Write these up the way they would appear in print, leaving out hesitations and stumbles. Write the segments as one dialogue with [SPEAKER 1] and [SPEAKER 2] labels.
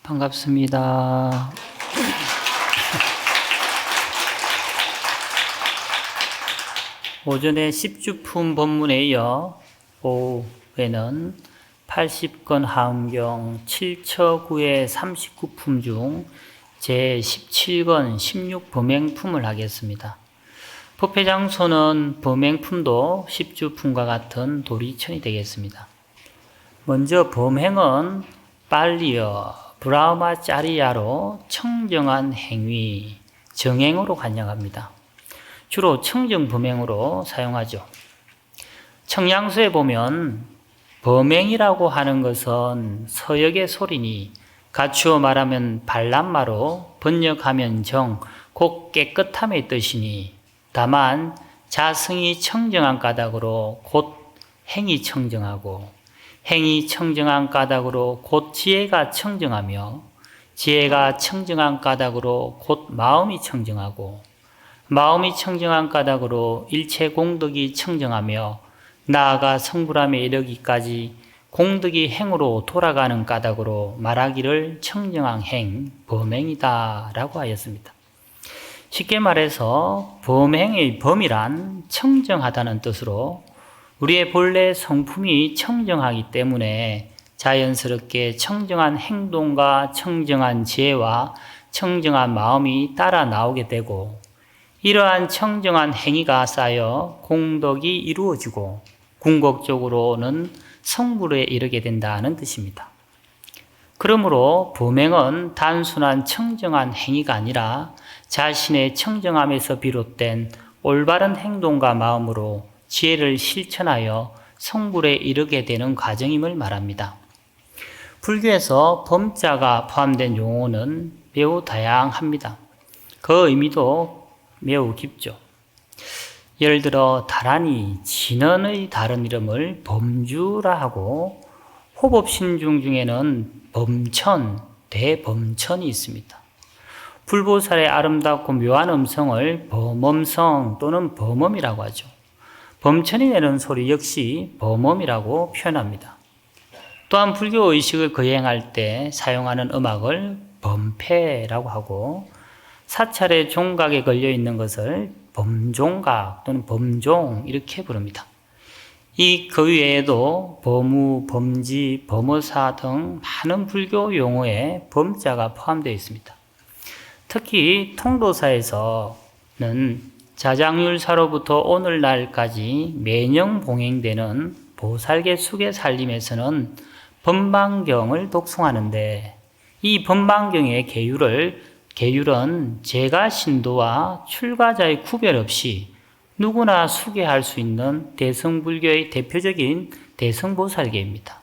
[SPEAKER 1] 반갑습니다. 오전에 10주품 본문에 이어 오후에는 80권 하음경 7처구의 39품 중 제17권 16범행품을 하겠습니다. 법회장소는 범행품도 10주품과 같은 도리천이 되겠습니다. 먼저 범행은 빨리어 브라마짜리야로 청정한 행위, 정행으로 관여합니다. 주로 청정 범행으로 사용하죠. 청량서에 보면 범행이라고 하는 것은 서역의 소리니 갖추어 말하면 반란마로 번역하면 정, 곧 깨끗함의 뜻이니 다만 자성이 청정한 까닭으로 곧 행이 청정하고 행이 청정한 까닭으로 곧 지혜가 청정하며 지혜가 청정한 까닭으로 곧 마음이 청정하고 마음이 청정한 까닭으로 일체 공덕이 청정하며 나아가 성불함에 이르기까지 공덕이 행으로 돌아가는 까닭으로 말하기를 청정한 행, 범행이다 라고 하였습니다. 쉽게 말해서 범행의 범이란 청정하다는 뜻으로 우리의 본래 성품이 청정하기 때문에 자연스럽게 청정한 행동과 청정한 지혜와 청정한 마음이 따라 나오게 되고 이러한 청정한 행위가 쌓여 공덕이 이루어지고 궁극적으로는 성불에 이르게 된다는 뜻입니다. 그러므로 범행은 단순한 청정한 행위가 아니라 자신의 청정함에서 비롯된 올바른 행동과 마음으로 지혜를 실천하여 성불에 이르게 되는 과정임을 말합니다. 불교에서 범자가 포함된 용어는 매우 다양합니다. 그 의미도 매우 깊죠. 예를 들어 다란이, 진언의 다른 이름을 범주라 하고 호법신중 중에는 범천, 대범천이 있습니다. 불보살의 아름답고 묘한 음성을 범음성 또는 범음이라고 하죠. 범천이 내는 소리 역시 범음이라고 표현합니다. 또한 불교 의식을 거행할 때 사용하는 음악을 범패라고 하고 사찰의 종각에 걸려 있는 것을 범종각 또는 범종 이렇게 부릅니다. 그 외에도 범우, 범지, 범어사 등 많은 불교 용어에 범자가 포함되어 있습니다. 특히 통도사에서는 자장율사로부터 오늘날까지 매년 봉행되는 보살계 수계 살림에서는 법망경을 독송하는데 이 법망경의 계율은 제가 신도와 출가자의 구별 없이 누구나 수계할 수 있는 대승불교의 대표적인 대승보살계입니다.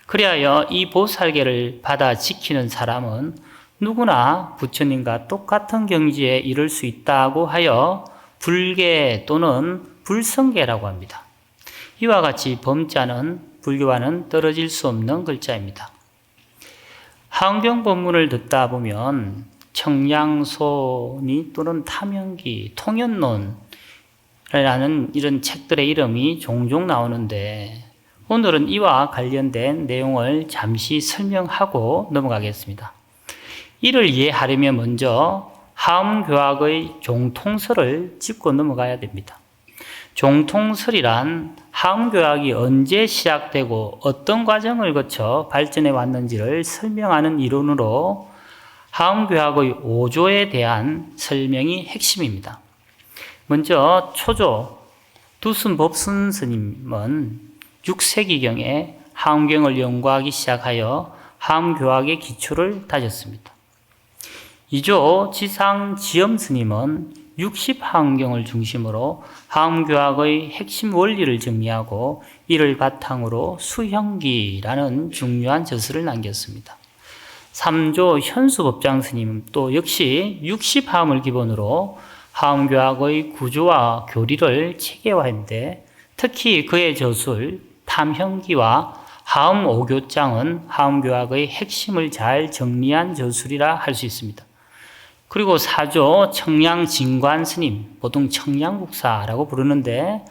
[SPEAKER 1] 그리하여 이 보살계를 받아 지키는 사람은 누구나 부처님과 똑같은 경지에 이를 수 있다고 하여 불계 또는 불성계라고 합니다. 이와 같이 범자는 불교와는 떨어질 수 없는 글자입니다. 하음경 법문을 듣다 보면 청량소니 또는 탐연기, 통연론이라는 이런 책들의 이름이 종종 나오는데 오늘은 이와 관련된 내용을 잠시 설명하고 넘어가겠습니다. 이를 이해하려면 먼저 하음교학의 종통설을 짚고 넘어가야 됩니다. 종통설이란 하음교학이 언제 시작되고 어떤 과정을 거쳐 발전해 왔는지를 설명하는 이론으로 하음교학의 5조에 대한 설명이 핵심입니다. 먼저 초조 두순법순 스님은 6세기경에 하음경을 연구하기 시작하여 하음교학의 기초를 다졌습니다. 2조 지상지엄 스님은 60하음경을 중심으로 하음교학의 핵심 원리를 정리하고 이를 바탕으로 수형기라는 중요한 저서를 남겼습니다. 3조 현수법장 스님 또 역시 60하음을 기본으로 하음교학의 구조와 교리를 체계화했는데 특히 그의 저술 탐형기와 하음 5교장은 하음교학의 핵심을 잘 정리한 저술이라 할 수 있습니다. 그리고 4조 청량진관 스님, 보통 청량국사라고 부르는데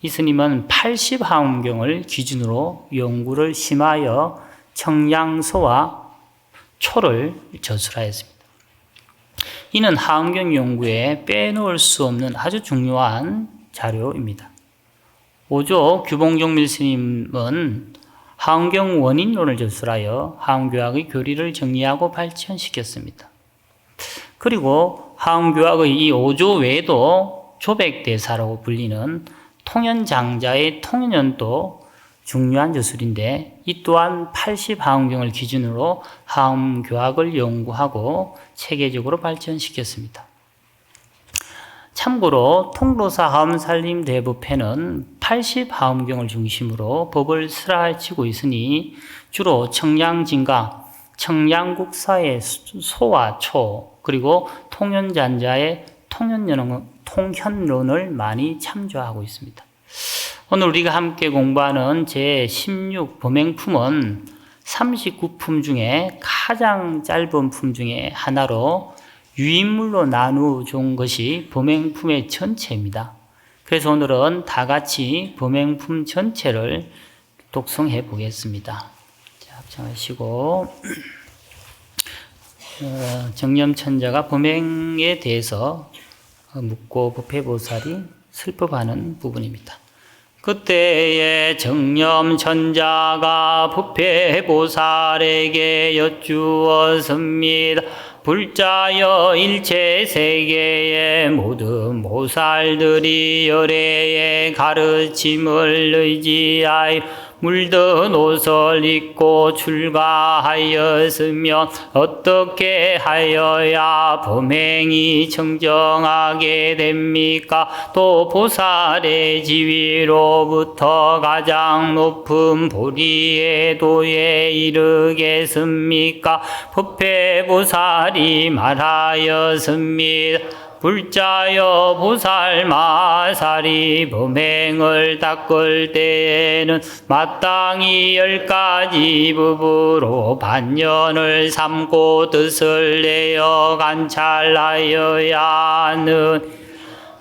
[SPEAKER 1] 이 스님은 80하음경을 기준으로 연구를 심하여 청량소와 초를 저술하였습니다. 이는 하음경 연구에 빼놓을 수 없는 아주 중요한 자료입니다. 5조 규봉종밀 스님은 하음경 원인론을 저술하여 하음교학의 교리를 정리하고 발전시켰습니다. 그리고 하음교학의 이 5조 외에도 조백대사라고 불리는 통연장자의 통연연도 중요한 저술인데, 이 또한 80하음경을 기준으로 하음교학을 연구하고 체계적으로 발전시켰습니다. 참고로 통로사 하음살림 대부패는 80하음경을 중심으로 법을 스라치고 있으니 주로 청량진가, 청량국사의 소와 초, 그리고 통연잔자의 통현론을 많이 참조하고 있습니다. 오늘 우리가 함께 공부하는 제16 범행품은 39품 중에 가장 짧은 품 중에 하나로 유인물로 나누어준 것이 범행품의 전체입니다. 그래서 오늘은 다 같이 범행품 전체를 독송해 보겠습니다. 자, 합창하시고 정념천자가 범행에 대해서 묻고 법회보살이 설법하는 부분입니다. 그때에 정념천자가 법회보살에게 여쭈었습니다. 불자여 일체 세계의 모든 보살들이 열애의 가르침을 의지하여 물든 옷을 입고 출가하였으면 어떻게 하여야 범행이 청정하게 됩니까? 또 보살의 지위로부터 가장 높은 보리의 도에 이르겠습니까? 법회보살이 말하였습니다. 불자여 보살마살이 범행을 닦을 때에는 마땅히 10가지 법으로 반년을 삼고 뜻을 내어 관찰하여야 하는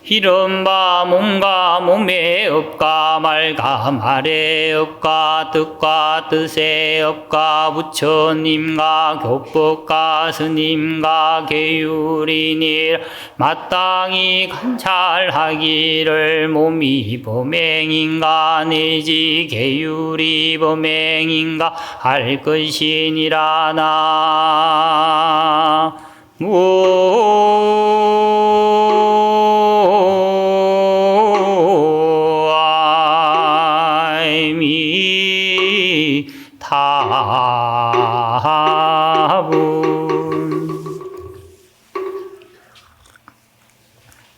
[SPEAKER 1] 이른바 몸과 몸의 업과 말과 말의 업과 뜻과 뜻의 업과 부처님과 교법과 스님과 계율이니 마땅히 관찰하기를 몸이 범행인가 내지 계율이 범행인가 할 것이니라.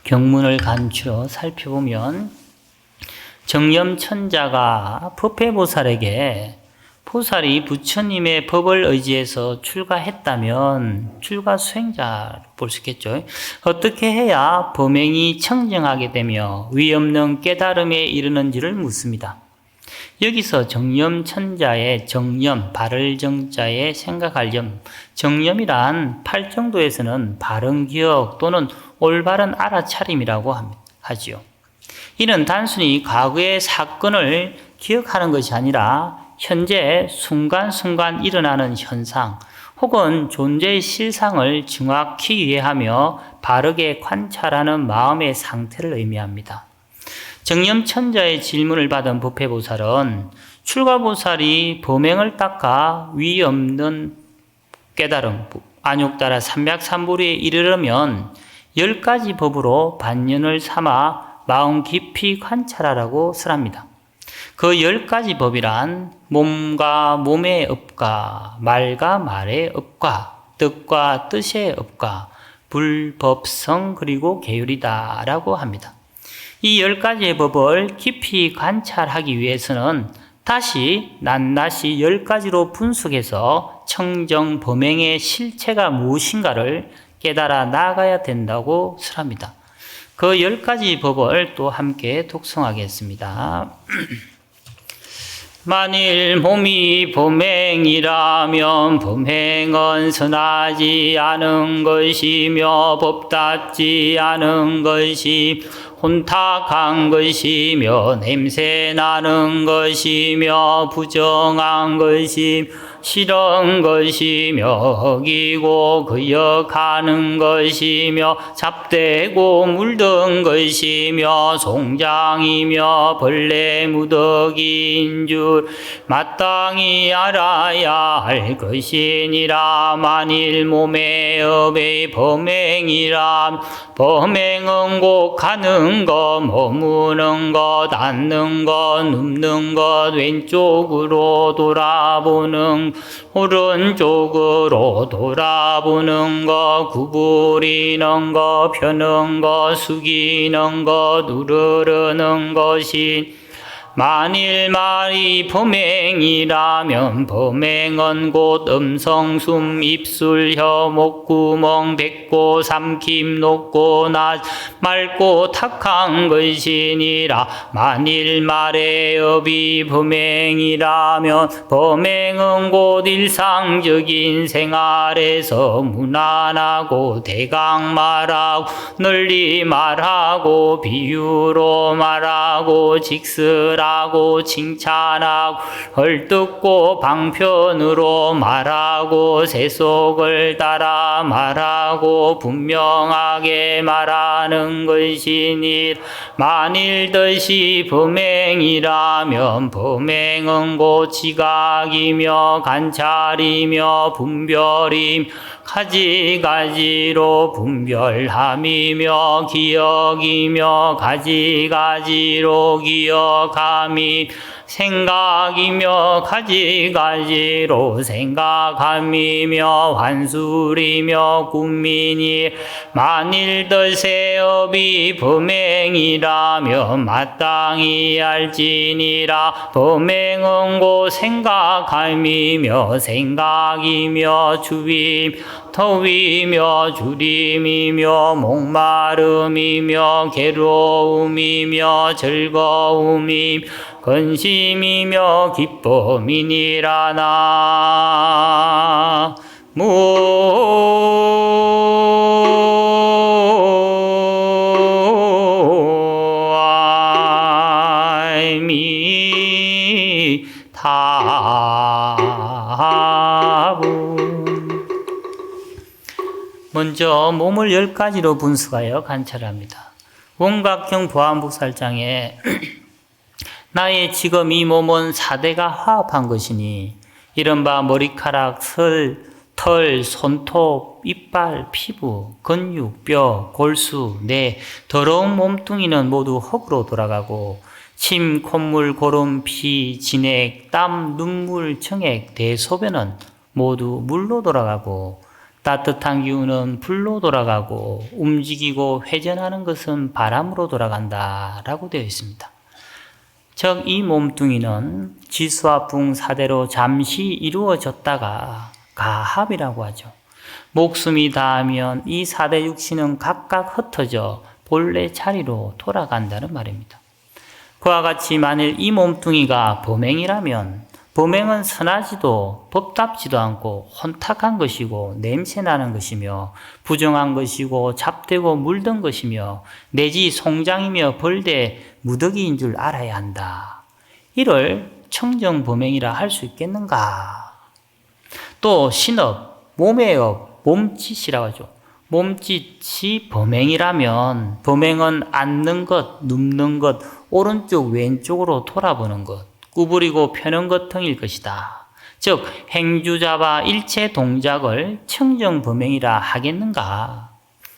[SPEAKER 1] 경문을 간추려 살펴보면 정념천자가 법회보살에게 보살이 부처님의 법을 의지해서 출가했다면 출가 수행자로 볼 수 있겠죠. 어떻게 해야 범행이 청정하게 되며 위 없는 깨달음에 이르는지를 묻습니다. 여기서 정념천자의 정념, 바를 정자에 생각할 점, 정념이란 팔정도에서는 바른 기억 또는 올바른 알아차림이라고 하지요. 이는 단순히 과거의 사건을 기억하는 것이 아니라 현재 순간순간 일어나는 현상 혹은 존재의 실상을 정확히 이해하며 바르게 관찰하는 마음의 상태를 의미합니다. 정념천자의 질문을 받은 법회보살은 출가보살이 범행을 닦아 위 없는 깨달음, 안욕따라 삼백삼불에 이르려면 10가지 법으로 반년을 삼아 마음 깊이 관찰하라고 설합니다. 그 10가지 법이란 몸과 몸의 업과 말과 말의 업과 뜻과 뜻의 업과 불법성 그리고 계율이다 라고 합니다. 이 10가지의 법을 깊이 관찰하기 위해서는 다시 낱낱이 10가지로 분석해서 청정 범행의 실체가 무엇인가를 깨달아 나가야 된다고 설합니다. 그 10가지 법을 또 함께 독송하겠습니다. 만일 몸이 범행이라면 범행은 선하지 않은 것이며 법답지 않은 것이 혼탁한 것이며 냄새나는 것이며 부정한 것이며 싫은 것이며 어기고 거역하는 것이며 잡되고 물든 것이며 송장이며 벌레 무더기인 줄 마땅히 알아야 할 것이니라. 만일 몸의 업의 범행이라 범행은 곧 가는 것 머무는 것 앉는 것 눕는 것 왼쪽으로 돌아보는 오른쪽으로 돌아보는 것 구부리는 것 펴는 것 숙이는 것 누르는 것이 만일 말이 범행이라면 범행은 곧 음성, 숨, 입술, 혀, 목구멍, 뱉고, 삼킴, 녹고, 낮, 맑고, 탁한 것이니라. 만일 말의 업이 범행이라면 범행은 곧 일상적인 생활에서 무난하고 대강 말하고 널리 말하고 비유로 말하고 직설하고 칭찬하고 헐뜯고 방편으로 말하고 세속을 따라 말하고 분명하게 말하는 것이니 만일 뜻이 범행이라면 범행은 곧 지각이며 관찰이며 분별임 가지가지로 분별함이며 기억이며 가지가지로 기억함이 생각이며 가지가지로 생각함이며 환술이며 꿈이니 만일 뜻의 업이 범행이라면 마땅히 알지니라. 범행은 곧 생각함이며 생각이며 주임 더위며 주림이며 목마름이며 괴로움이며 즐거움이 근심이며 기쁨이니라. 먼저 몸을 10가지로 분수하여 관찰합니다. 원각경 보안복살장에 나의 지금 이 몸은 4대가 화합한 것이니 이른바 머리카락, 털, 손톱, 이빨, 피부, 근육, 뼈, 골수, 뇌, 더러운 몸뚱이는 모두 흙으로 돌아가고 침, 콧물, 고름, 피, 진액, 땀, 눈물, 청액, 대소변은 모두 물로 돌아가고 따뜻한 기운은 불로 돌아가고 움직이고 회전하는 것은 바람으로 돌아간다 라고 되어 있습니다. 즉 이 몸뚱이는 지수화풍 4대로 잠시 이루어졌다가 가합이라고 하죠. 목숨이 닿으면 이 4대 육신은 각각 흩어져 본래 자리로 돌아간다는 말입니다. 그와 같이 만일 이 몸뚱이가 범행이라면 범행은 선하지도 법답지도 않고 혼탁한 것이고 냄새나는 것이며 부정한 것이고 잡되고 물든 것이며 내지 송장이며 벌대 무더기인 줄 알아야 한다. 이를 청정범행이라 할 수 있겠는가? 또 신업, 몸의 업, 몸짓이라고 하죠. 몸짓이 범행이라면 범행은 앉는 것, 눕는 것, 오른쪽 왼쪽으로 돌아보는 것, 구부리고 펴는 것 등일 것이다. 즉 행주잡아 일체 동작을 청정범행이라 하겠는가?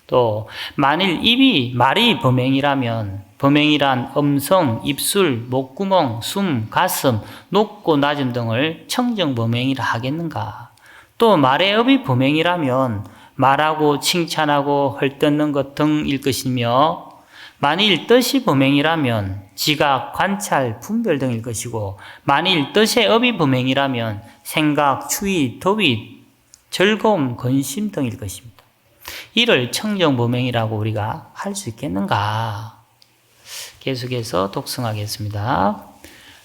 [SPEAKER 1] 또 만일 말이 범행이라면 범행이란 음성, 입술, 목구멍, 숨, 가슴, 높고 낮은 등을 청정범행이라 하겠는가? 또 말의 업이 범행이라면 말하고 칭찬하고 헐뜯는 것 등일 것이며 만일 뜻이 범행이라면 지각, 관찰, 분별 등일 것이고 만일 뜻의 업이 범행이라면 생각, 추위, 더위, 즐거움, 근심 등일 것입니다. 이를 청정범행이라고 우리가 할 수 있겠는가? 계속해서 독성하겠습니다.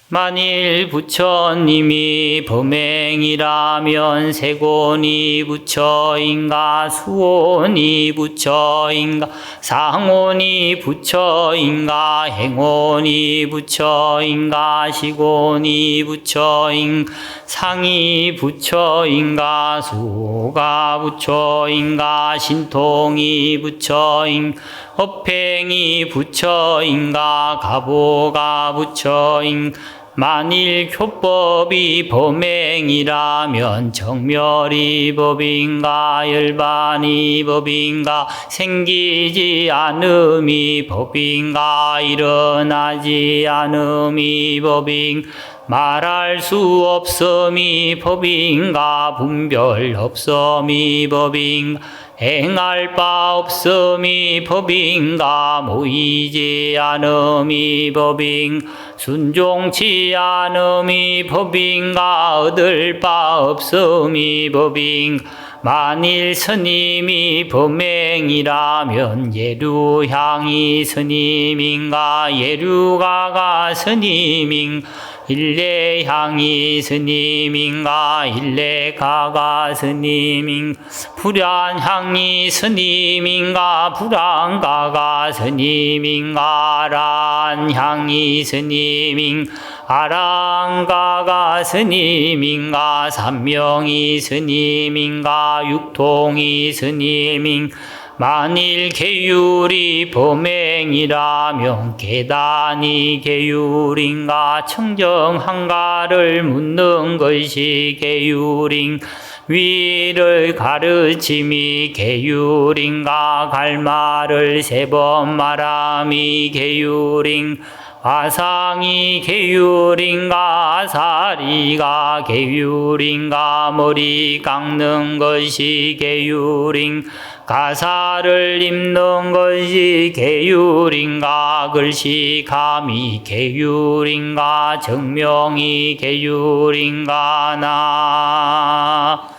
[SPEAKER 1] 만일 부처님이 범행이라면 세곤이 부처인가 수온이 부처인가 상온이 부처인가 행온이 부처인가 시곤이 부처인가 상이 부처인가 수가 부처인가 신통이 부처인가 업행이 부처인가 가보가 부처인가 만일 교법이 범행이라면 정멸이 법인가 열반이 법인가 생기지 않음이 법인가 일어나지 않음이 법인가 말할 수 없음이 법인가 분별 없음이 법인가 행할 바 없음이 법인가 모이지 않음이 법인가 순종치 않음이 법인가 얻을 바 없음이 법인가 만일 스님이 범행이라면 예류향이 스님인가 예류가가 스님인가 일레향이 스님인가 일레가가 스님인가 불안향이 스님인가 불안가가 스님인가 아란향이 스님인가 아란가가 스님인가 삼명이 스님인가 육통이 스님인가 만일 계율이 범행이라면 계단이 계율인가 청정한가를 묻는 것이 계율인가 위를 가르침이 계율인가 갈말을 3번 말함이 계율인가 화상이 계율인가 아사리가 계율인가 머리 깎는 것이 계율인가 가사를 입는 것이 계율인가 글씨감이 계율인가 정명이 계율인가 나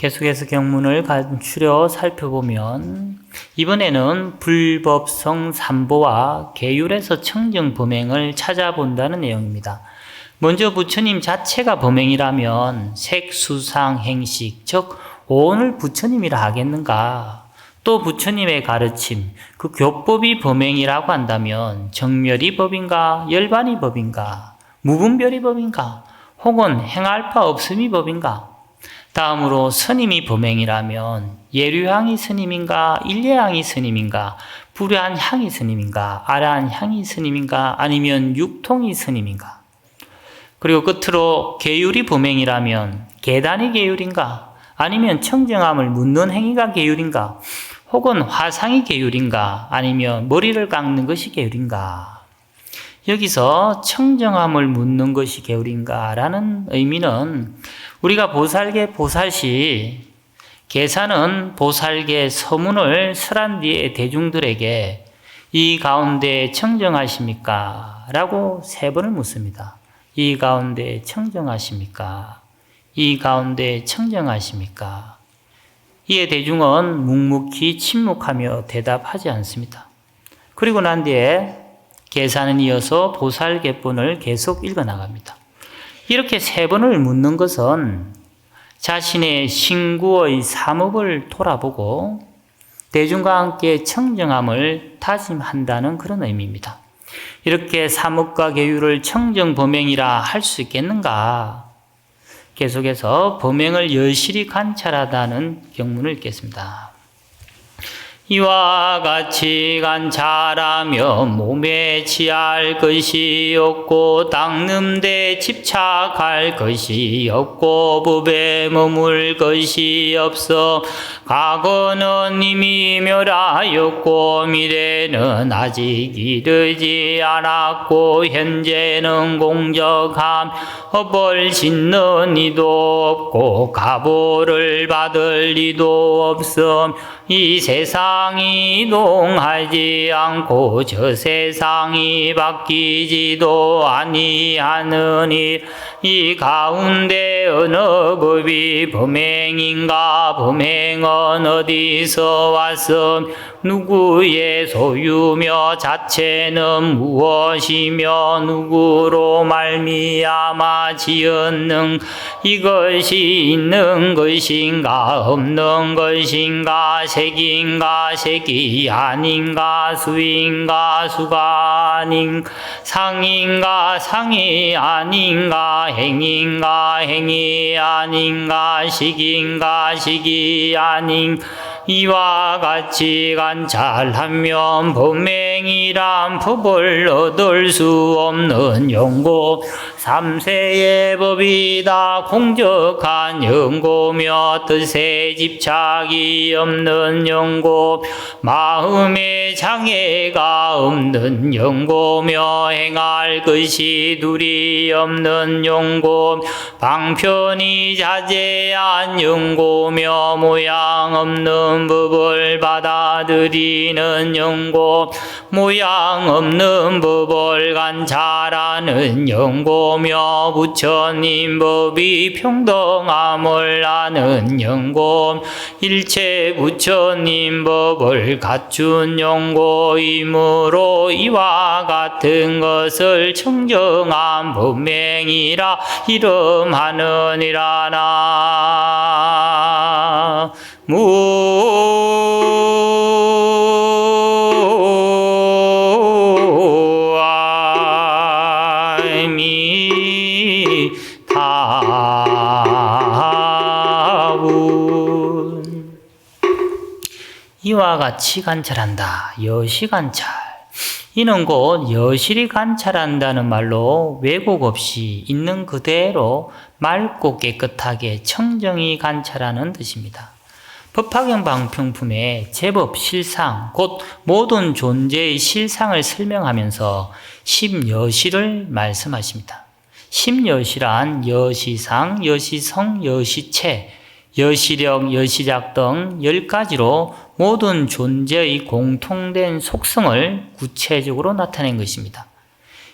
[SPEAKER 1] 계속해서 경문을 간추려 살펴보면 이번에는 불법성 삼보와 계율에서 청정 범행을 찾아본다는 내용입니다. 먼저 부처님 자체가 범행이라면 색수상 행식 즉 오늘 부처님이라 하겠는가? 또 부처님의 가르침 그 교법이 범행이라고 한다면 정멸이 법인가 열반이 법인가 무분별이 법인가 혹은 행할 바 없음이 법인가? 다음으로 스님이 범행이라면 예류향이 스님인가 일례향이 스님인가 불안향이 스님인가 아란향이 스님인가 아니면 육통이 스님인가? 그리고 끝으로 계율이 범행이라면 계단이 계율인가 아니면 청정함을 묻는 행위가 계율인가 혹은 화상이 계율인가 아니면 머리를 깎는 것이 계율인가? 여기서 청정함을 묻는 것이 계율인가 라는 의미는 우리가 보살계 보살시 계사는 보살계 서문을 설한 뒤에 대중들에게 이 가운데 청정하십니까? 라고 3번을 묻습니다. 이 가운데 청정하십니까? 이 가운데 청정하십니까? 이에 대중은 묵묵히 침묵하며 대답하지 않습니다. 그리고 난 뒤에 계사는 이어서 보살계본을 계속 읽어나갑니다. 이렇게 3번을 묻는 것은 자신의 신구의 삼업을 돌아보고 대중과 함께 청정함을 다짐한다는 그런 의미입니다. 이렇게 삼업과 계율을 청정범행이라 할 수 있겠는가? 계속해서 범행을 여실히 관찰하다는 경문을 읽겠습니다. 이와 같이 관찰하며 몸에 취할 것이 없고 닦는 데 집착할 것이 없고 법에 머물 것이 없어 과거는 이미 멸하였고 미래는 아직 이르지 않았고 현재는 공적함 허벌 짓는 이도 없고 가보를 받을 이도 없음 이 세상 세상이 이동하지 않고 저 세상이 바뀌지도 아니하느니 이 가운데 어느 법이 범행인가? 범행은 어디서 왔음? 누구의 소유며 자체는 무엇이며 누구로 말미암아 지었는 이것이 있는 것인가 없는 것인가 색인가 색이 아닌가 수인가 수가 아닌 상인가 상이 아닌가 행인가 행이 아닌가 식인가 식이 아닌 이와 같이 관찰하면 범행이란 법을 얻을 수 없는 연고 삼세의 법이다. 공적한 연고며 뜻에 집착이 없는 연고 마음에 장애가 없는 연고며 행할 것이 둘이 없는 연고 방편이 자제한 연고며 모양 없는 법을 받아들이는 연고 모양 없는 법을 관찰하는 연고며 부처님 법이 평등함을 아는 연고 일체 부처님 법을 갖춘 연고이므로 이와 같은 것을 청정한 범행이라 이름하느니라. 이와 같이 관찰한다. 여시 관찰. 이는 곧 여실히 관찰한다는 말로 왜곡 없이 있는 그대로 맑고 깨끗하게 청정히 관찰하는 뜻입니다. 법화경 방평품에 제법 실상, 곧 모든 존재의 실상을 설명하면서 십여시를 말씀하십니다. 십여시란 여시상, 여시성, 여시체, 여시력, 여시작 등 10가지로 모든 존재의 공통된 속성을 구체적으로 나타낸 것입니다.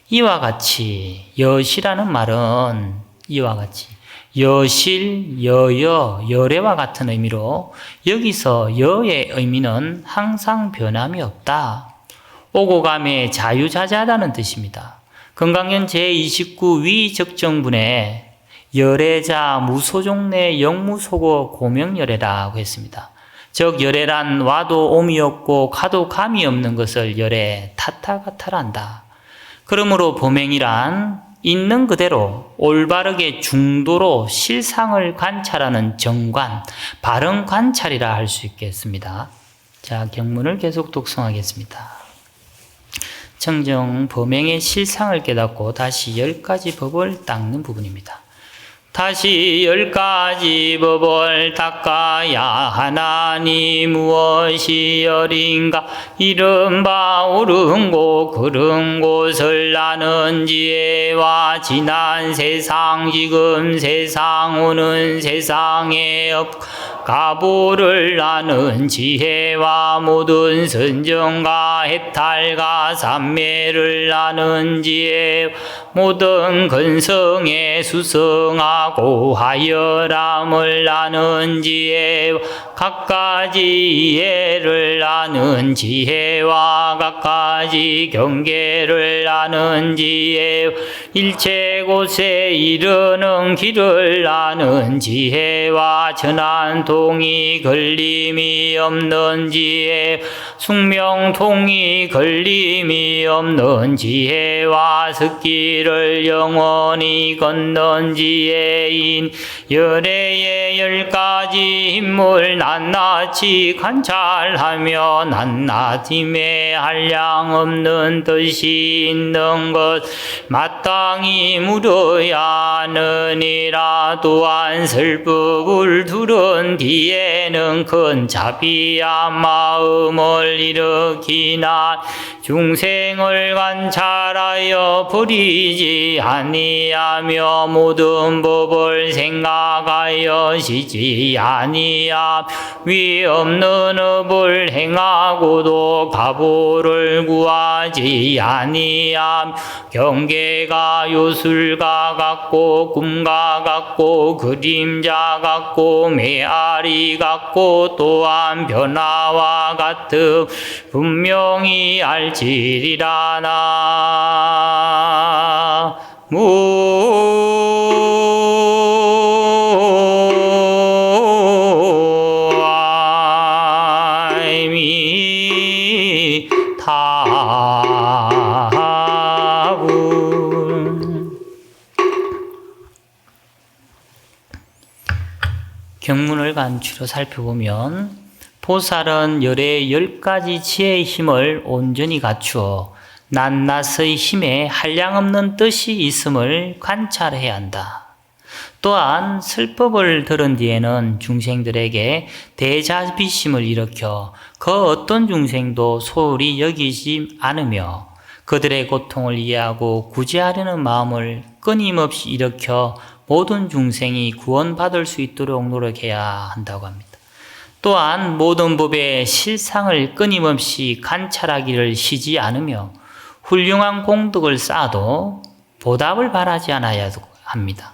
[SPEAKER 1] 이와 같이 여시라는 말은 이와 같이 여실, 여여, 여래와 같은 의미로 여기서 여의 의미는 항상 변함이 없다. 오고 감에 자유자재하다는 뜻입니다. 금강연 제29 위적정분에 열애자 무소종내 영무소고 고명열애라고 했습니다. 즉 열애란 와도 옴이 없고 가도 감이 없는 것을 열애 타타가타란다. 그러므로 범행이란 있는 그대로 올바르게 중도로 실상을 관찰하는 정관, 바른 관찰이라 할 수 있겠습니다. 자, 경문을 계속 독송하겠습니다. 청정 범행의 실상을 깨닫고 다시 10가지 법을 닦는 부분입니다. 다시 10가지 법을 닦아야 하나니 무엇이 열인가? 이른바 옳은 곳 그른 곳을 아는 지혜와 지난 세상 지금 세상 오는 세상에 가보를 아는 지혜와 모든 선정과 해탈과 삼매를 아는 지혜 모든 근성에 수성하고 하열함을 아는 지혜 갖가지 이해를 아는 지혜와 갖가지 경계를 아는 지혜 일체 곳에 이르는 길을 아는 지혜와 전한통이 걸림이 없는 지혜 숙명통이 걸림이 없는 지혜와 습기를 영원히 걷는 지혜인 열애의 10가지 인물 낱낱이 관찰하며 낱낱임에 한량 없는 뜻이 있는 것 마땅히 물어야 하느니라. 또한 설법을 두른 뒤에는 큰 자비야 마음을 일으키나 중생을 관찰하여 버리지 아니하며 모든 법을 생각하여 쉬지 아니함 위 없는 업을 행하고도 가보를 구하지 아니함 경계가 요술과 같고 꿈과 같고 그림자 같고 메아리 같고 또한 변화와 같음 분명히 알지리라 경문을 간추려 살펴보면 보살은 열의 10가지 지혜의 힘을 온전히 갖추어 낱낱의 힘에 한량없는 뜻이 있음을 관찰해야 한다. 또한 설법을 들은 뒤에는 중생들에게 대자비심을 일으켜 그 어떤 중생도 소홀히 여기지 않으며 그들의 고통을 이해하고 구제하려는 마음을 끊임없이 일으켜 모든 중생이 구원받을 수 있도록 노력해야 한다고 합니다. 또한 모든 법의 실상을 끊임없이 관찰하기를 쉬지 않으며 훌륭한 공덕을 쌓아도 보답을 바라지 않아야 합니다.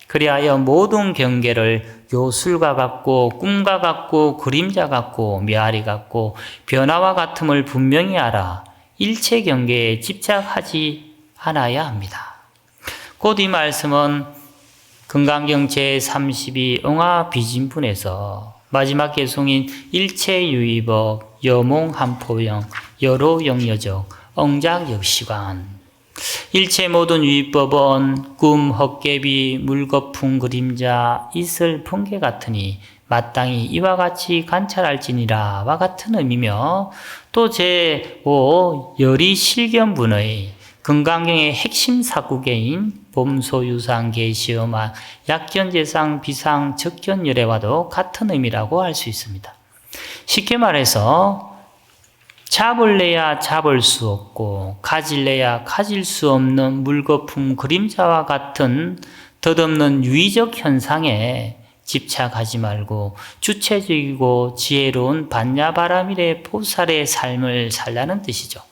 [SPEAKER 1] 그리하여 모든 경계를 요술과 같고 꿈과 같고 그림자 같고 메아리 같고 변화와 같음을 분명히 알아 일체 경계에 집착하지 않아야 합니다. 곧 이 말씀은 금강경 제32 응화비진분에서 마지막 개송인 일체유의법, 여몽한포영, 여로영여적, 엉작역시관 일체 모든 유의법은 꿈, 헛개비, 물거품, 그림자, 이슬, 풍계 같으니 마땅히 이와 같이 관찰할지니라와 같은 의미며 또 제5 열이실견분의 금강경의 핵심 사구계인 봄소유상, 계시음화, 약견재상, 비상, 적견열애와도 같은 의미라고 할 수 있습니다. 쉽게 말해서 잡을래야 잡을 수 없고 가질래야 가질 수 없는 물거품, 그림자와 같은 덧없는 유의적 현상에 집착하지 말고 주체적이고 지혜로운 반야바라밀의 보살의 삶을 살라는 뜻이죠.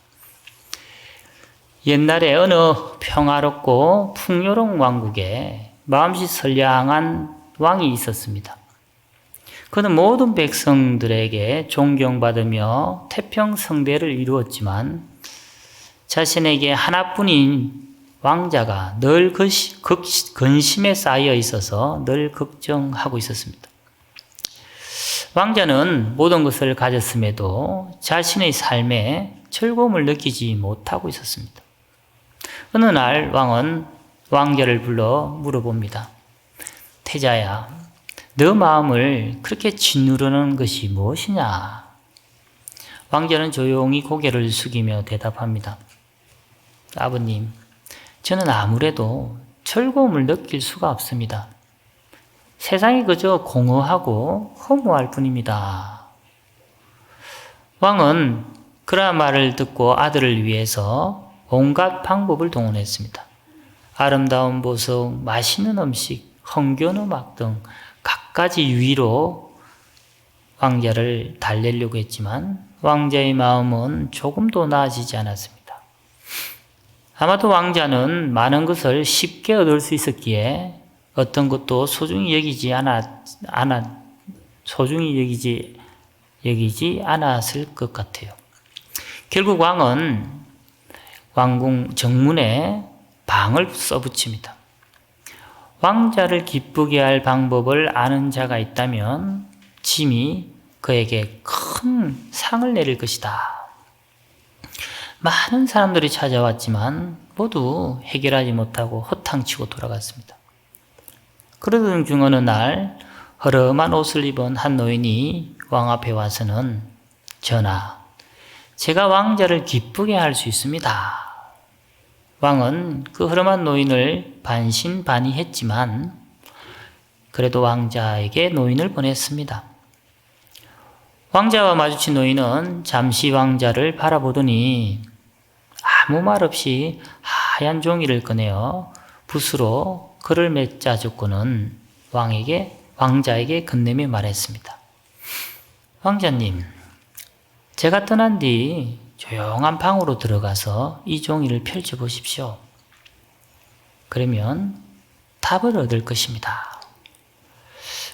[SPEAKER 1] 옛날에 어느 평화롭고 풍요로운 왕국에 마음씨 선량한 왕이 있었습니다. 그는 모든 백성들에게 존경받으며 태평성대를 이루었지만 자신에게 하나뿐인 왕자가 늘 근심에 쌓여 있어서 늘 걱정하고 있었습니다. 왕자는 모든 것을 가졌음에도 자신의 삶에 즐거움을 느끼지 못하고 있었습니다. 어느 날 왕은 왕자를 불러 물어봅니다. 태자야, 너 마음을 그렇게 짓누르는 것이 무엇이냐? 왕자는 조용히 고개를 숙이며 대답합니다. 아버님, 저는 아무래도 즐거움을 느낄 수가 없습니다. 세상이 그저 공허하고 허무할 뿐입니다. 왕은 그러한 말을 듣고 아들을 위해서 온갖 방법을 동원했습니다. 아름다운 보석, 맛있는 음식, 흥겨운 음악 등 갖가지 유의로 왕자를 달래려고 했지만 왕자의 마음은 조금도 나아지지 않았습니다. 아마도 왕자는 많은 것을 쉽게 얻을 수 있었기에 어떤 것도 소중히 여기지 않았을 것 같아요. 결국 왕은 왕궁 정문에 방을 써붙입니다. 왕자를 기쁘게 할 방법을 아는 자가 있다면 짐이 그에게 큰 상을 내릴 것이다. 많은 사람들이 찾아왔지만 모두 해결하지 못하고 허탕치고 돌아갔습니다. 그러던 중 어느 날 허름한 옷을 입은 한 노인이 왕 앞에 와서는 전하, 제가 왕자를 기쁘게 할 수 있습니다. 왕은 그 허름한 노인을 반신반의했지만 그래도 왕자에게 노인을 보냈습니다. 왕자와 마주친 노인은 잠시 왕자를 바라보더니 아무 말 없이 하얀 종이를 꺼내어 붓으로 글을 맺자 적고는 왕자에게 건네며 말했습니다. 왕자님, 제가 떠난 뒤 조용한 방으로 들어가서 이 종이를 펼쳐보십시오. 그러면 답을 얻을 것입니다.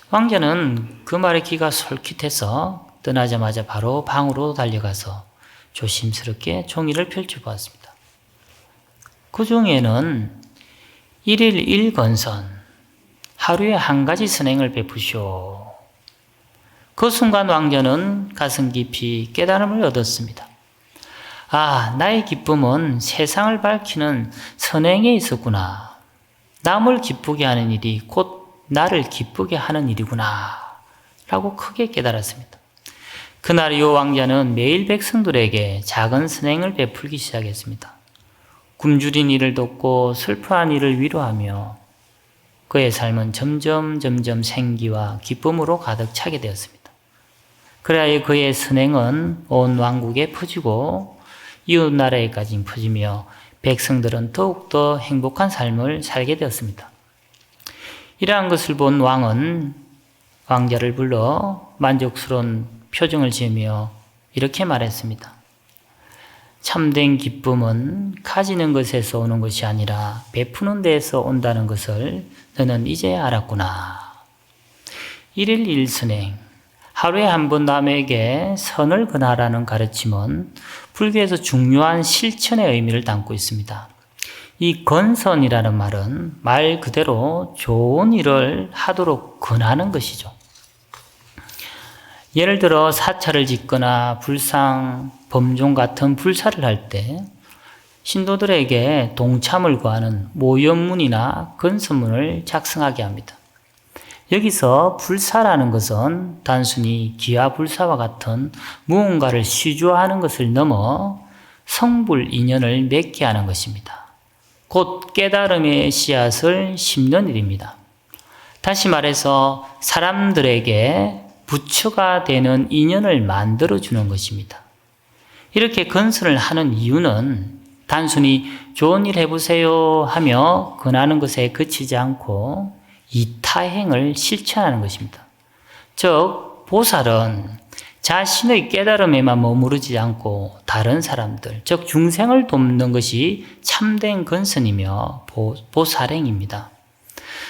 [SPEAKER 1] 왕자는 그 말에 귀가 솔깃해서 떠나자마자 바로 방으로 달려가서 조심스럽게 종이를 펼쳐보았습니다. 그 종이에는 1일 1건선, 하루에 한 가지 선행을 베푸시오. 그 순간 왕자는 가슴 깊이 깨달음을 얻었습니다. 아, 나의 기쁨은 세상을 밝히는 선행에 있었구나. 남을 기쁘게 하는 일이 곧 나를 기쁘게 하는 일이구나. 라고 크게 깨달았습니다. 그날 이후 왕자는 매일 백성들에게 작은 선행을 베풀기 시작했습니다. 굶주린 이를 돕고 슬퍼한 이를 위로하며 그의 삶은 점점 생기와 기쁨으로 가득 차게 되었습니다. 그래야 그의 선행은 온 왕국에 퍼지고 이웃 나라에까지 퍼지며 백성들은 더욱더 행복한 삶을 살게 되었습니다. 이러한 것을 본 왕은 왕자를 불러 만족스러운 표정을 지으며 이렇게 말했습니다. 참된 기쁨은 가지는 것에서 오는 것이 아니라 베푸는 데에서 온다는 것을 너는 이제 알았구나. 1일 1선행, 하루에 한 번 남에게 선을 근하라는 가르침은 불교에서 중요한 실천의 의미를 담고 있습니다. 이 건선이라는 말은 말 그대로 좋은 일을 하도록 권하는 것이죠. 예를 들어 사찰을 짓거나 불상, 범종 같은 불사를 할 때 신도들에게 동참을 구하는 모연문이나 건선문을 작성하게 합니다. 여기서 불사라는 것은 단순히 기와불사와 같은 무언가를 시주하는 것을 넘어 성불 인연을 맺게 하는 것입니다. 곧 깨달음의 씨앗을 심는 일입니다. 다시 말해서 사람들에게 부처가 되는 인연을 만들어주는 것입니다. 이렇게 건선을 하는 이유는 단순히 좋은 일 해보세요 하며 권하는 것에 그치지 않고 이타행을 실천하는 것입니다. 즉 보살은 자신의 깨달음에만 머무르지 않고 다른 사람들, 즉 중생을 돕는 것이 참된 건선이며 보살행입니다.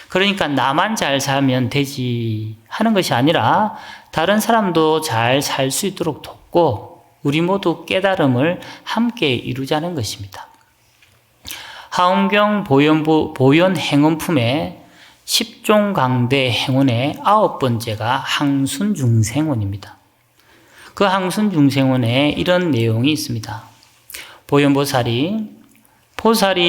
[SPEAKER 1] 그러니까 나만 잘 살면 되지 하는 것이 아니라 다른 사람도 잘 살 수 있도록 돕고 우리 모두 깨달음을 함께 이루자는 것입니다. 하은경 보현행원품의 10종 강대 행원의 9번째가 항순중생원입니다. 그 항순중생원에 이런 내용이 있습니다. 보현보살이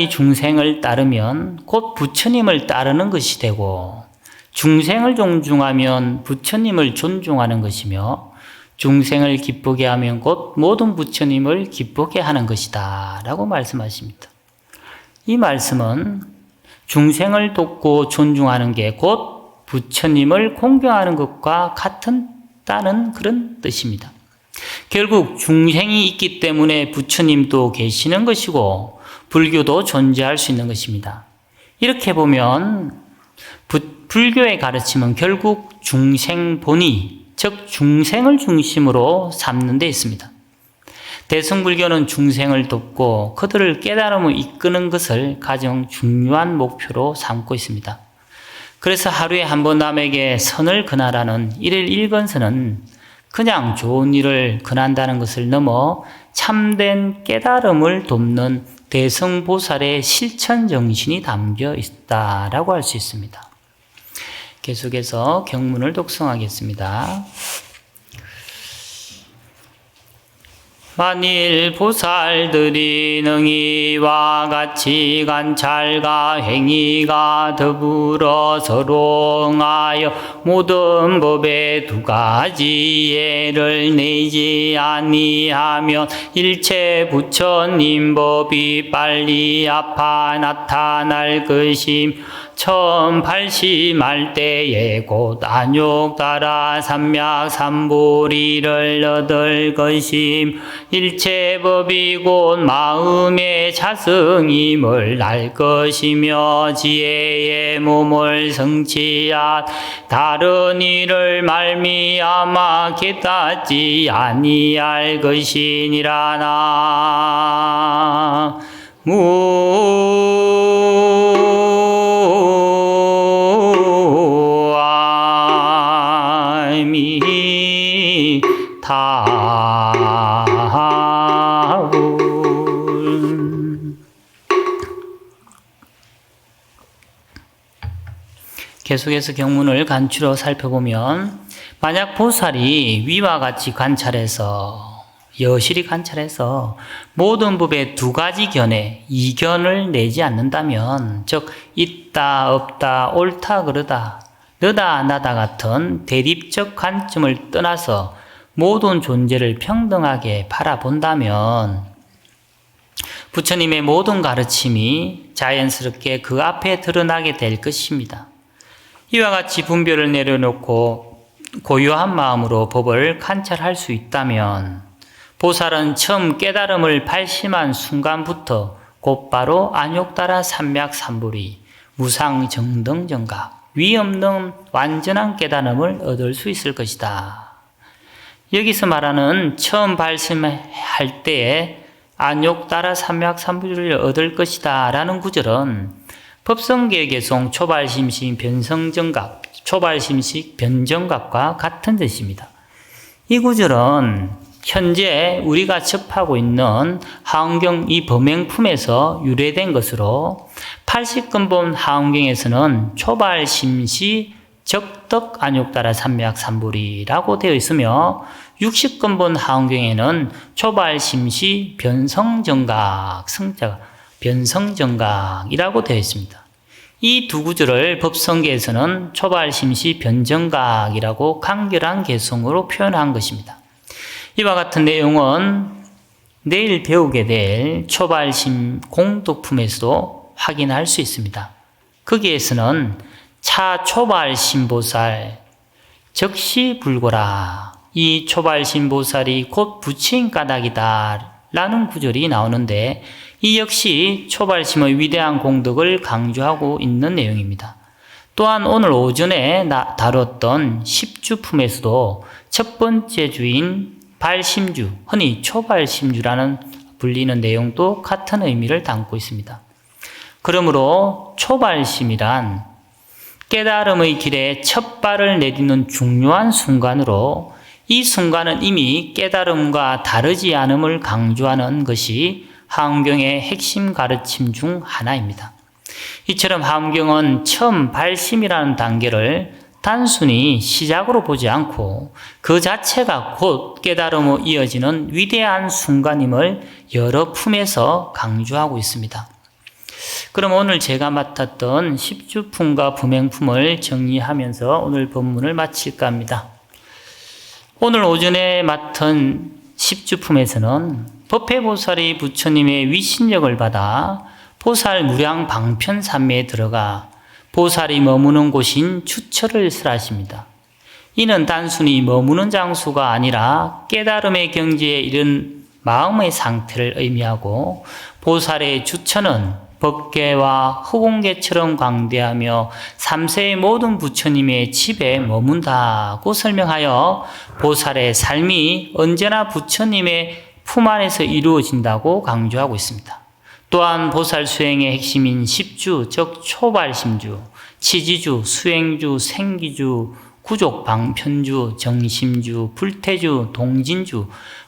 [SPEAKER 1] 중생을 따르면 곧 부처님을 따르는 것이 되고 중생을 존중하면 부처님을 존중하는 것이며 중생을 기쁘게 하면 곧 모든 부처님을 기쁘게 하는 것이다 라고 말씀하십니다. 이 말씀은 중생을 돕고 존중하는 게 곧 부처님을 공경하는 것과 같다는 그런 뜻입니다. 결국 중생이 있기 때문에 부처님도 계시는 것이고 불교도 존재할 수 있는 것입니다. 이렇게 보면 불교의 가르침은 결국 중생본의, 즉 중생을 중심으로 삼는 데 있습니다. 대승불교는 중생을 돕고 그들을 깨달음을 이끄는 것을 가장 중요한 목표로 삼고 있습니다. 그래서 하루에 한 번 남에게 선을 근하라는 1일 1건선은 그냥 좋은 일을 근한다는 것을 넘어 참된 깨달음을 돕는 대승보살의 실천 정신이 담겨 있다라고 할 수 있습니다. 계속해서 경문을 독송하겠습니다. 만일 보살들이 능히 이와 같이 관찰과 행위가 더불어 서로 응하여 모든 법에 두 가지 예를 내지 아니하면 일체 부처님 법이 빨리 아파 나타날 것임. 처음 발심할 때에 곧 안욕따라 삼약삼불이를 얻을 것임. 일체법이 곧 마음의 자성임을 알 것이며 지혜의 몸을 성취한 다른 일을 말미암아 깨닫지 아니할 것이니라. 나 계속해서 경문을 간추려 살펴보면 만약 보살이 위와 같이 여실히 관찰해서 모든 법의 두 가지 견해, 이견을 내지 않는다면, 즉 있다 없다 옳다 그르다 너다 나다 같은 대립적 관점을 떠나서 모든 존재를 평등하게 바라본다면 부처님의 모든 가르침이 자연스럽게 그 앞에 드러나게 될 것입니다. 이와 같이 분별을 내려놓고 고요한 마음으로 법을 관찰할 수 있다면 보살은 처음 깨달음을 발심한 순간부터 곧바로 안욕따라 삼맥삼불이 무상정등정각 위 없는 완전한 깨달음을 얻을 수 있을 것이다. 여기서 말하는 처음 발심할 때에 안욕따라 삼맥삼불을 얻을 것이다 라는 구절은 법성계계송 초발심식 변정각과 같은 뜻입니다. 이 구절은 현재 우리가 접하고 있는 하원경 이 범행품에서 유래된 것으로 80근본 하원경에서는 초발심시 적덕 안욕따라 삼맥삼불이라고 되어 있으며 60근본 하원경에는 초발심시 변성정각 성자가 변성정각이라고 되어 있습니다. 이 두 구절을 법성계에서는 초발심시 변정각이라고 간결한 개성으로 표현한 것입니다. 이와 같은 내용은 내일 배우게 될 초발심 공독품에서도 확인할 수 있습니다. 거기에서는 차초발심보살 적시불고라 이 초발심보살이 곧 부처인 까닭이다 라는 구절이 나오는데 이 역시 초발심의 위대한 공덕을 강조하고 있는 내용입니다. 또한 오늘 오전에 다뤘던 10주품에서도 첫 번째 주인 발심주, 흔히 초발심주라는 불리는 내용도 같은 의미를 담고 있습니다. 그러므로 초발심이란 깨달음의 길에 첫 발을 내딛는 중요한 순간으로 이 순간은 이미 깨달음과 다르지 않음을 강조하는 것이 하원경의 핵심 가르침 중 하나입니다. 이처럼 하원경은 처음 발심이라는 단계를 단순히 시작으로 보지 않고 그 자체가 곧 깨달음으로 이어지는 위대한 순간임을 여러 품에서 강조하고 있습니다. 그럼 오늘 제가 맡았던 10주품과 부맹품을 정리하면서 오늘 본문을 마칠까 합니다. 오늘 오전에 맡은 10주품에서는 법회보살이 부처님의 위신력을 받아 보살 무량 방편 산매에 들어가 보살이 머무는 곳인 주처를 설하십니다. 이는 단순히 머무는 장소가 아니라 깨달음의 경지에 이른 마음의 상태를 의미하고 보살의 주처는 법계와 허공계처럼 광대하며 3세의 모든 부처님의 집에 머문다고 설명하여 보살의 삶이 언제나 부처님의 품 안에서 이루어진다고 강조하고 있습니다. 또한 보살 수행의 핵심인 10주, 즉 초발심주, 치지주, 수행주, 생기주, 구족, 방편주, 정심주, 불태주, 동진주,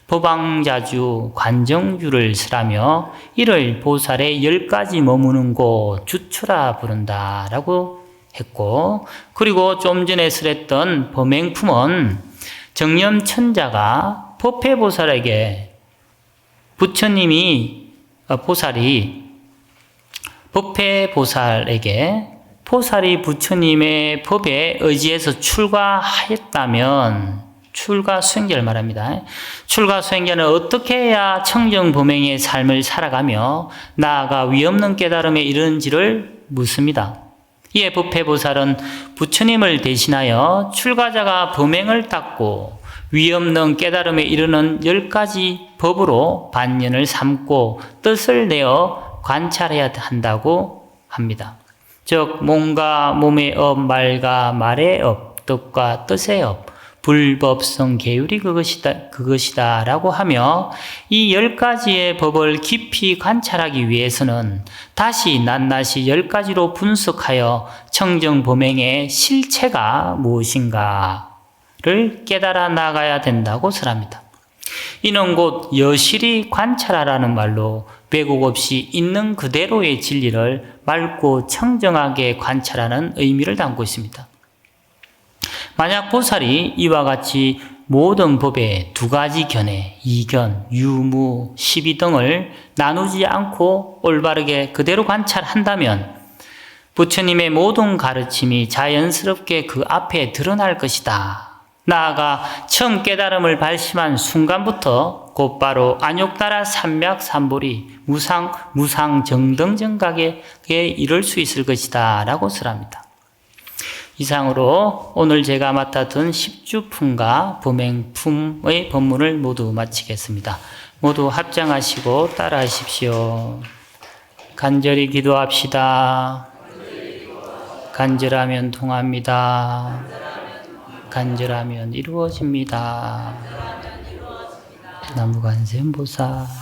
[SPEAKER 1] 법왕자주, 관정주를 설하며 이를 보살의 10가지 머무는 곳 주처라 부른다라고 했고, 그리고 좀 전에 설했던 범행품은 정념천자가 법회보살에게 보살이 부처님의 법에 의지해서 출가하였다면, 출가 수행자를 말합니다. 출가 수행자는 어떻게 해야 청정범행의 삶을 살아가며 나아가 위없는 깨달음에 이르는지를 묻습니다. 이에 부패보살은 부처님을 대신하여 출가자가 범행을 닦고 위 없는 깨달음에 이르는 10가지 법으로 반년을 삼고 뜻을 내어 관찰해야 한다고 합니다. 즉 몸과 몸의 업, 말과 말의 업, 뜻과 뜻의 업, 불법성 계율이 그것이다 라고 하며 이 10가지의 법을 깊이 관찰하기 위해서는 다시 낱낱이 10가지로 분석하여 청정범행의 실체가 무엇인가를 깨달아 나가야 된다고 설합니다. 이는 곧 여실히 관찰하라는 말로 왜곡 없이 있는 그대로의 진리를 맑고 청정하게 관찰하는 의미를 담고 있습니다. 만약 보살이 이와 같이 모든 법의 2가지 견해, 이견, 유무, 시비 등을 나누지 않고 올바르게 그대로 관찰한다면 부처님의 모든 가르침이 자연스럽게 그 앞에 드러날 것이다. 나아가 처음 깨달음을 발심한 순간부터 곧바로 안욕나라 삼맥 삼보리 무상정등정각에 이를 수 있을 것이다 라고 설합니다. 이상으로 오늘 제가 맡았던 십주품과 범행품의 법문을 모두 마치겠습니다. 모두 합장하시고 따라하십시오. 간절히 기도합시다. 간절하면 통합니다. 간절하면 이루어집니다. 나무관세음보살.